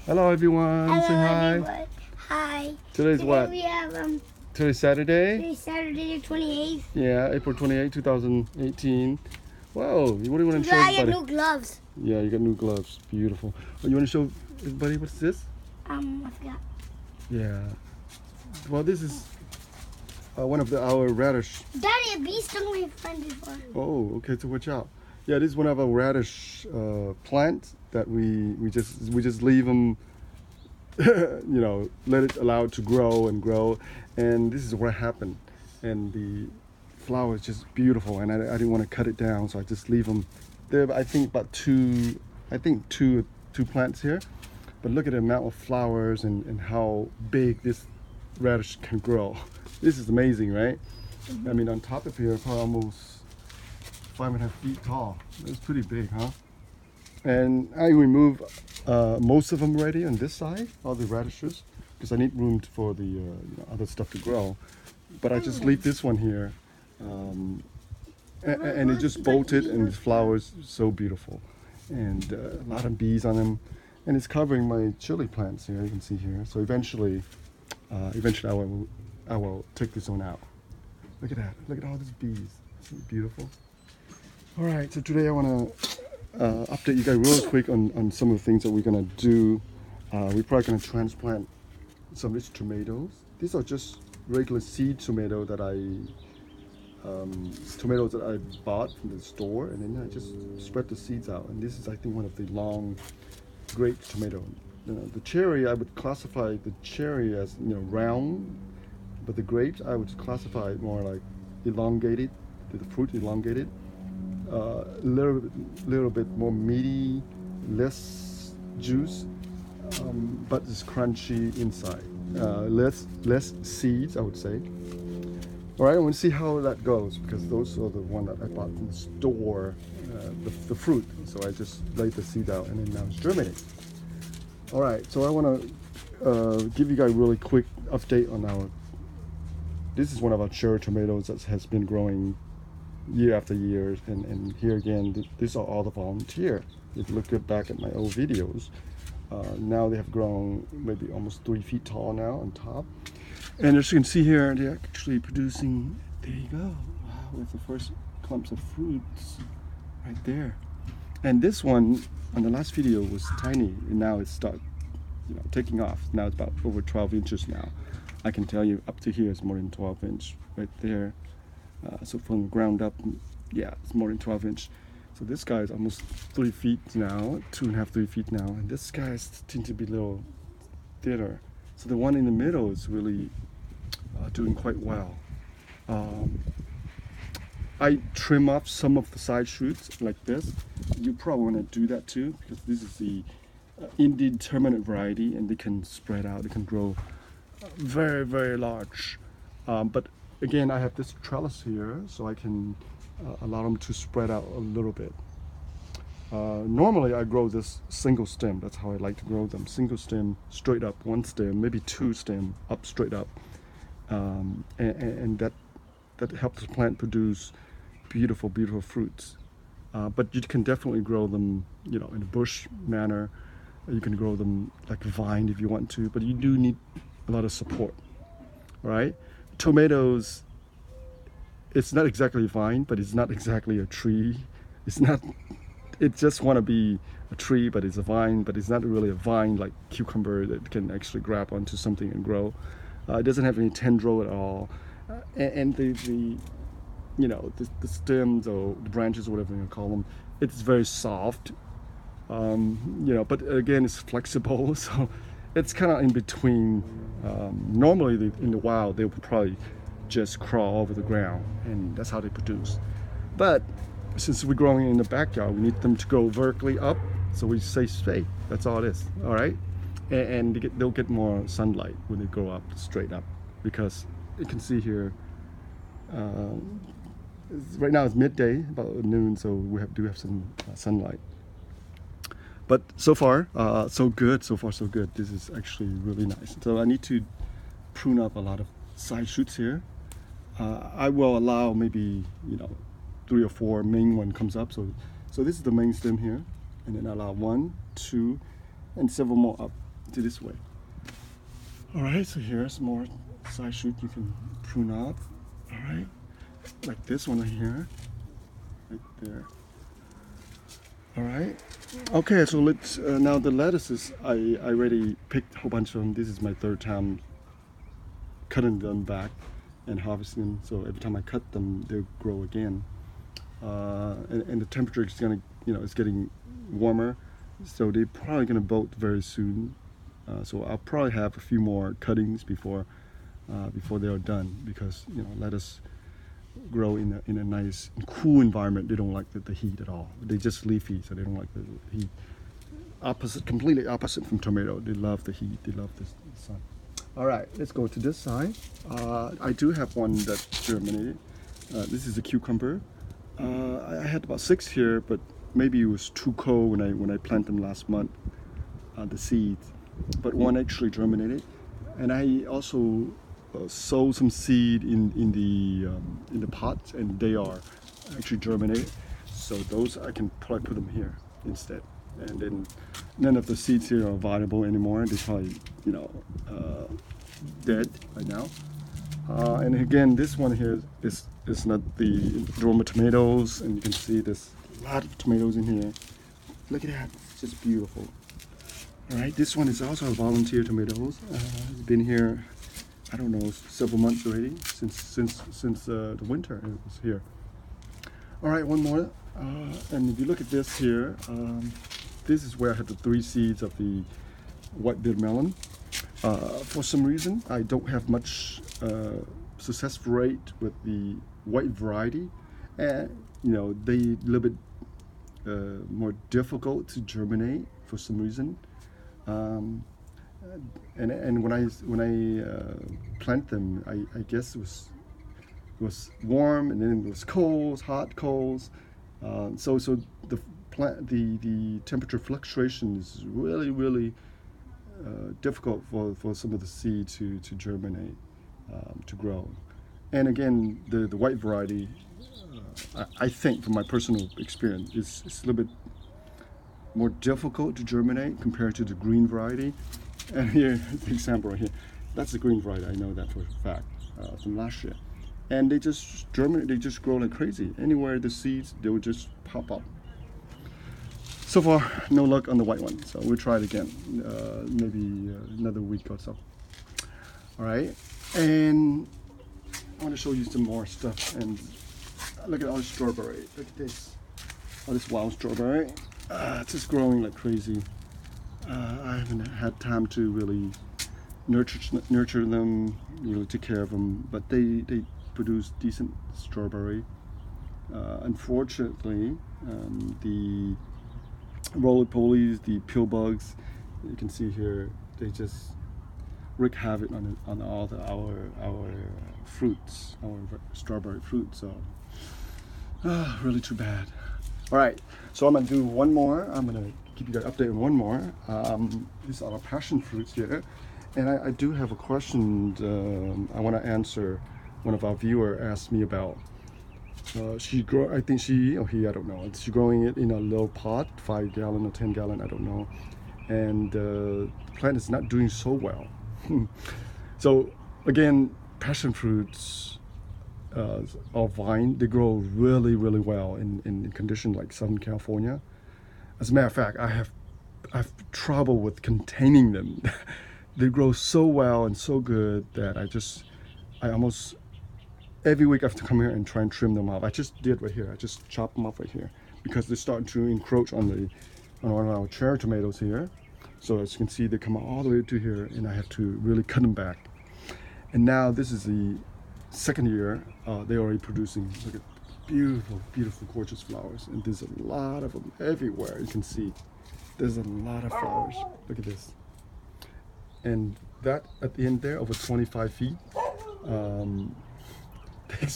Hello everyone. Hello Say hi. everyone. Hi. Today's what? We have Today's Saturday. today's Saturday the 28th. Yeah, April 28, 2018. Whoa, what do you want to show I got everybody? new gloves. Yeah, you got new gloves. Beautiful. Oh, you want to show everybody what's this? I forgot. Yeah. Well, this is one of our radish. Daddy, a bee stung my friend before. Oh, okay. So watch out. Yeah, this is one of our radish plants that we just leave them. Let it allow it to grow and grow, and this is what happened. And the flower is just beautiful, and I didn't want to cut it down, so I just leave them there. I think about two plants here, but look at the amount of flowers and how big this radish can grow. This is amazing, right? I mean, on top of here, probably almost 5.5 feet tall. It's pretty big, huh? And I remove most of them already on this side, all the radishes, because I need room for the other stuff to grow. But I just leave this one here, and it just bolted, and the flowers so beautiful, and a lot of bees on them, and it's covering my chili plants here. You can see here. So eventually I will take this one out. Look at that! Look at all these bees. Isn't it beautiful? All right. So today I want to update you guys real quick on some of the things that we're gonna do. We're probably gonna transplant some of these tomatoes. These are just regular seed tomatoes that I bought from the store, and then I just spread the seeds out. And this is, I think, one of the long grape tomato. The cherry, I would classify the cherry as round, but the grapes I would classify it more like elongated. The fruit elongated. Little bit more meaty, less juice, but it's crunchy inside. Less seeds, I would say. All right, I want to see how that goes, because those are the one that I bought from the store, the fruit. So I just laid the seed out, and then now it's germinating. All right, so I want to give you guys a really quick update on our. This is one of our cherry tomatoes that has been growing year after year, and here again, these are all the volunteer. If you look back at my old videos, now they have grown maybe almost 3 feet tall now on top, and as you can see here, they're actually producing. There you go. Wow, with the first clumps of fruits right there. And this one on the last video was tiny, and now it's start taking off. Now it's about over 12 inches now. I can tell you up to here is more than 12 inch right there. So from the ground up, yeah, it's more than 12 inch. So this guy is almost 3 feet now, 2.5, 3 feet now, and this guy tends to be a little thinner. So the one in the middle is really doing quite well. I trim off some of the side shoots like this. You probably want to do that too, because this is the indeterminate variety, and they can spread out, they can grow very, very large. But again, I have this trellis here, so I can allow them to spread out a little bit. Normally I grow this single stem. That's how I like to grow them. Single stem, straight up, one stem, maybe two stem up, straight up. And that helps the plant produce beautiful, beautiful fruits. But you can definitely grow them, in a bush manner. You can grow them like a vine if you want to, but you do need a lot of support, right? Tomatoes, it's not exactly a vine, but it's not exactly a tree. It just want to be a tree, but it's a vine, but it's not really a vine like cucumber that can actually grab onto something and grow. It doesn't have any tendril at all. And the stems or the branches, whatever you call them, it's very soft. But again, it's flexible, so it's kind of in between. Normally in the wild, they would probably just crawl over the ground, and that's how they produce. But since we're growing in the backyard, we need them to go vertically up, so we say straight. That's all it is. All right, and they'll get more sunlight when they grow up straight up, because you can see here. Right now it's midday, about noon, so we do have some sunlight. But so far, so good. So far, so good. This is actually really nice. So I need to prune up a lot of side shoots here. I will allow maybe 3 or 4 main one comes up. So this is the main stem here, and then I allow 1, 2, and several more up. to this way. All right, so here's more side shoot you can prune up. All right, like this one right here, right there. All right. Okay, so let's now the lettuces. I already picked a whole bunch of them. This is my third time cutting them back and harvesting them. So every time I cut them, they'll grow again. And the temperature is gonna, it's getting warmer, so they're probably gonna bolt very soon. So I'll probably have a few more cuttings before they are done, because lettuce grow in a nice cool environment. They don't like the heat at all. They just leafy, so they don't like the heat. Completely opposite from tomato. They love the heat. They love the sun. All right, let's go to this side. I do have one that germinated. This is a cucumber. I had about 6 here, but maybe it was too cold when I planted them last month. The seeds, but one actually germinated, and I also sow some seed in the pots, and they are actually germinated. So those I can probably put them here instead. And then none of the seeds here are viable anymore. They're probably dead right now. And again, this one here is not the Roma tomatoes, and you can see there's a lot of tomatoes in here. Look at that, it's just beautiful. All right, this one is also a volunteer tomatoes. It's been here, I don't know, several months already, since the winter it was here. All right, one more. And if you look at this here, this is where I had the 3 seeds of the white-billed melon. For some reason, I don't have much success rate with the white variety, and they a little bit more difficult to germinate for some reason. And when I plant them, I guess it was warm, and then it was cold, hot, cold. So the temperature fluctuation is really difficult for some of the seed to germinate, to grow. And again, the white variety, I think from my personal experience, is a little bit more difficult to germinate compared to the green variety. And here's the example right here. That's the green variety. I know that for a fact from last year. And they just germinate. They just grow like crazy. Anywhere the seeds, they will just pop up. So far, no luck on the white one. So we'll try it again, maybe another week or so. All right. And I want to show you some more stuff. And look at all the strawberry. Look at this. All this wild strawberry. It's just growing like crazy. I haven't had time to really nurture them, take care of them, but they produce decent strawberry. Unfortunately, the roly-polies, the pill bugs, you can see here, they just wreak havoc on all our fruits, our strawberry fruit. So really too bad. All right, so I'm gonna do one more. I'm gonna keep you guys updated on one more. These are our passion fruits here, and I do have a question I want to answer. One of our viewers asked me about. I think she or he, I don't know. She's growing it in a little pot, 5 gallon or 10 gallon, I don't know. And the plant is not doing so well. So again, passion fruits. Or vine, they grow really well in conditions like Southern California. As a matter of fact, I have trouble with containing them. They grow so well and so good that I almost every week I have to come here and try and trim them off. I just did right here. I just chopped them off right here because they're starting to encroach on one of our cherry tomatoes here. So as you can see, they come all the way to here, and I have to really cut them back. And now this is the second year, they're already producing. Look at beautiful, gorgeous flowers, and there's a lot of them everywhere. You can see there's a lot of flowers. Look at this, and that at the end there, over 25 feet, they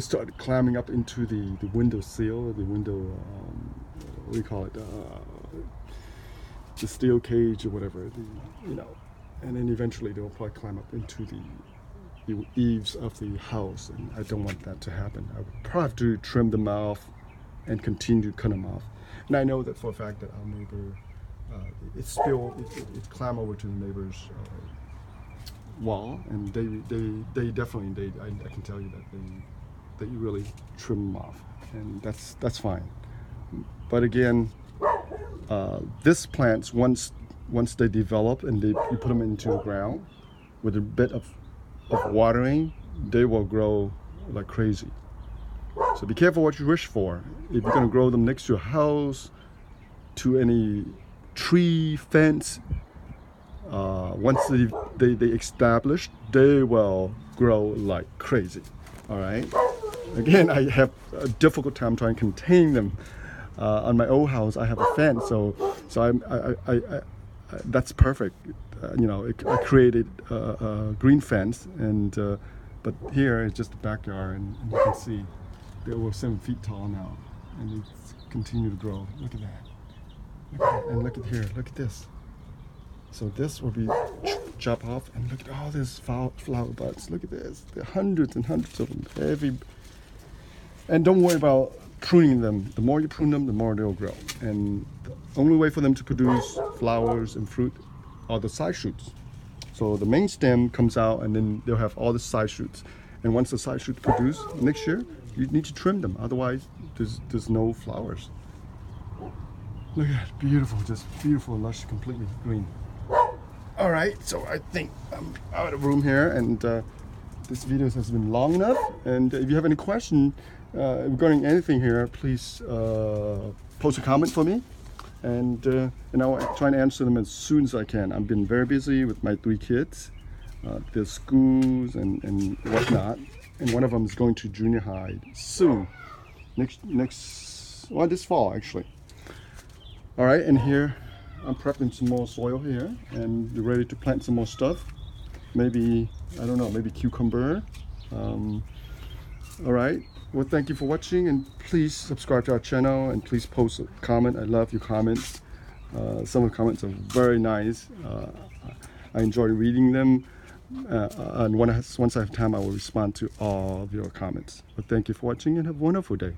start climbing up into the window sill, the window, what do you call it, the steel cage or whatever, and then eventually they'll probably climb up into the eaves of the house, and I don't want that to happen. I would probably have to trim them off and continue to cut them off. And I know that for a fact that our neighbor it spill, it climb over to the neighbor's wall, and they definitely, I can tell you that you really trim them off, and that's fine. But again, this plants, once they develop and you put them into the ground with a bit of watering, they will grow like crazy. So be careful what you wish for. If you're going to grow them next to a house, to any tree, fence, once they establish, they will grow like crazy. All right. Again, I have a difficult time trying to contain them. On my old house, I have a fence, so I that's perfect. You know, I created a green fence, and but here it's just the backyard, and you can see they were 7 feet tall now, and it's continue to grow. Look at that. Look at that. And look at here. Look at this. So this will be chopped off, and look at all these flower buds. Look at this. There are hundreds and hundreds of them. And don't worry about pruning them. The more you prune them, the more they'll grow. And the only way for them to produce flowers and fruit are the side shoots. So the main stem comes out, and then they'll have all the side shoots. And once the side shoots produce next year, you need to trim them. Otherwise, there's no flowers. Look at that, beautiful, just beautiful, lush, completely green. All right, so I think I'm out of room here, and this video has been long enough. And if you have any question regarding anything here, please post a comment for me, and I'll try and answer them as soon as I can. I've been very busy with my 3 kids, their schools and whatnot, and one of them is going to junior high soon, this fall actually. All right, and here I'm prepping some more soil here, and we're ready to plant some more stuff. Maybe, I don't know, maybe cucumber. All right, well, thank you for watching, and please subscribe to our channel, and please post a comment. I love your comments. Some of the comments are very nice. I enjoy reading them, and once I have time, I will respond to all of your comments. But thank you for watching, and have a wonderful day.